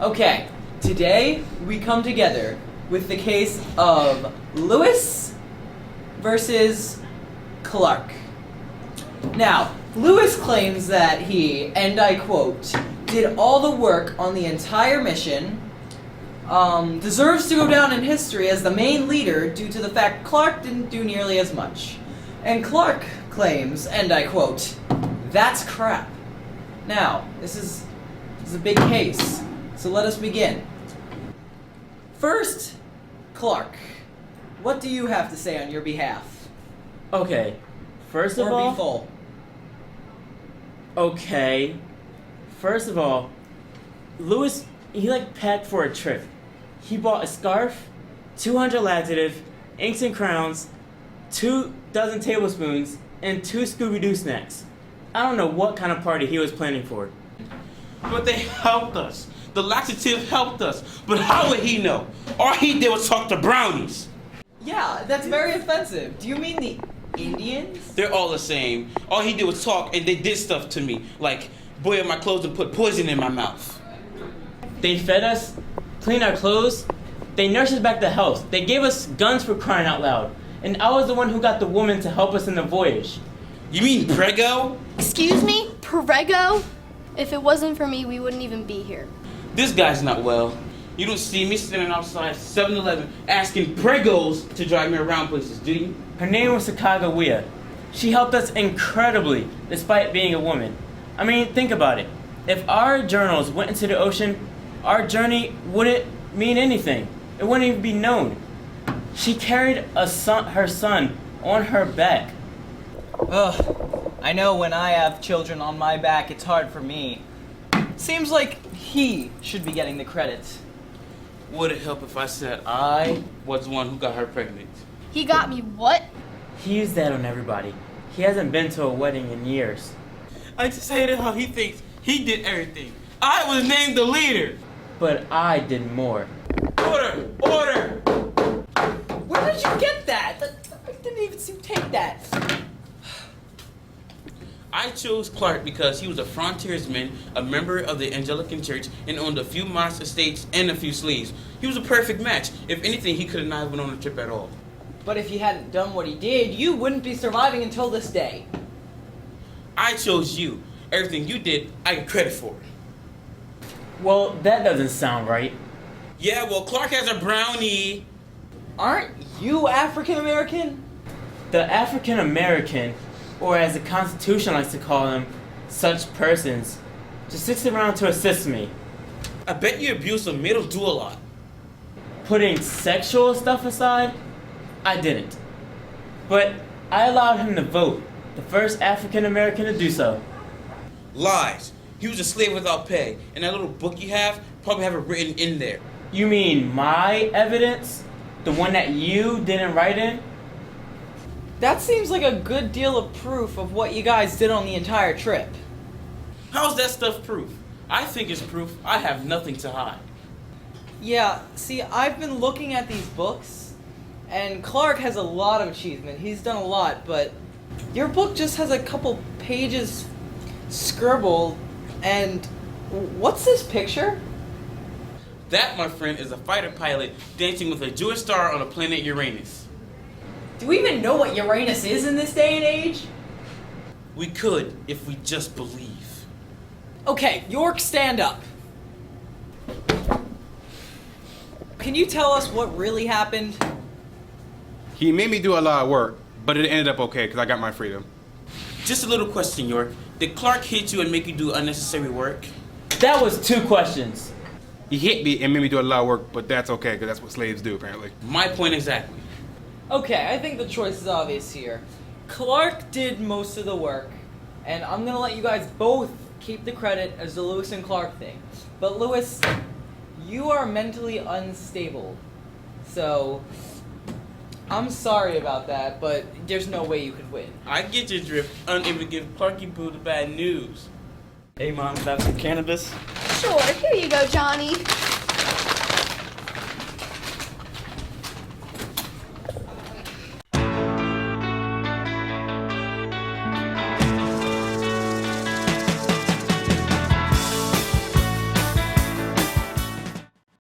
Okay, today we come together with the case of Lewis versus Clark. Now, Lewis claims that he, and I quote, did all the work on the entire mission, deserves to go down in history as the main leader due to the fact Clark didn't do nearly as much. And Clark claims, and I quote, that's crap. Now, this is a big case, so let us begin. First, Clark, what do you have to say on your behalf? Okay, first of Or all... be full. Okay, first of all, Lewis, he packed for a trip. He bought a scarf, 200 laxative, inks and crowns, 2 dozen tablespoons, and 2 Scooby-Doo snacks. I don't know what kind of party he was planning for. But they helped us. The laxative helped us. But how would he know? All he did was talk to brownies. Yeah, that's very offensive. Do you mean the Indians? They're all the same. All he did was talk, and they did stuff to me, like boil my clothes and put poison in my mouth. They fed us, cleaned our clothes, they nursed us back to health. They gave us guns for crying out loud. And I was the one who got the woman to help us in the voyage. You mean Prego? Excuse me? Prego? If it wasn't for me, we wouldn't even be here. This guy's not well. You don't see me standing outside 7-Eleven asking Pregos to drive me around places, do you? Her name was Sacagawea. She helped us incredibly, despite being a woman. I mean, think about it. If our journals went into the ocean, our journey wouldn't mean anything. It wouldn't even be known. She carried her son on her back. Ugh, I know when I have children on my back, it's hard for me. Seems like he should be getting the credit. Would it help if I said I was the one who got her pregnant? He got me what? He used that on everybody. He hasn't been to a wedding in years. I just hated how he thinks he did everything. I was named the leader. But I did more. Order! Order! Where did you get that? I didn't even see you take that. I chose Clark because he was a frontiersman, a member of the Anglican Church, and owned a few modest estates and a few slaves. He was a perfect match. If anything, he could have not went on the trip at all. But if he hadn't done what he did, you wouldn't be surviving until this day. I chose you. Everything you did, I get credit for. Well, that doesn't sound right. Yeah, well, Clark has a brownie. Aren't you African American? The African American, or as the Constitution likes to call them, such persons, just sits around to assist me. I bet you abuse him made him do a lot. Putting sexual stuff aside, I didn't. But I allowed him to vote, the first African American to do so. Lies. He was a slave without pay, and that little book you have probably have it written in there. You mean my evidence? The one that you didn't write in? That seems like a good deal of proof of what you guys did on the entire trip. How's that stuff proof? I think it's proof I have nothing to hide. Yeah, see, I've been looking at these books, and Clark has a lot of achievement. He's done a lot, but your book just has a couple pages scribbled, and what's this picture? That, my friend, is a fighter pilot dancing with a Jewish star on the planet Uranus. Do we even know what Uranus is in this day and age? We could if we just believe. Okay, York, stand up. Can you tell us what really happened? He made me do a lot of work, but it ended up okay because I got my freedom. Just a little question, York. Did Clark hit you and make you do unnecessary work? That was 2 questions. He hit me and made me do a lot of work, but that's okay because that's what slaves do apparently. My point exactly. Okay, I think the choice is obvious here. Clark did most of the work, and I'm gonna let you guys both keep the credit as the Lewis and Clark thing. But Lewis, you are mentally unstable. So, I'm sorry about that, but there's no way you could win. I get your drift, unable to give Clarky Boo the bad news. Hey, Mom, have some cannabis? Sure, here you go, Johnny.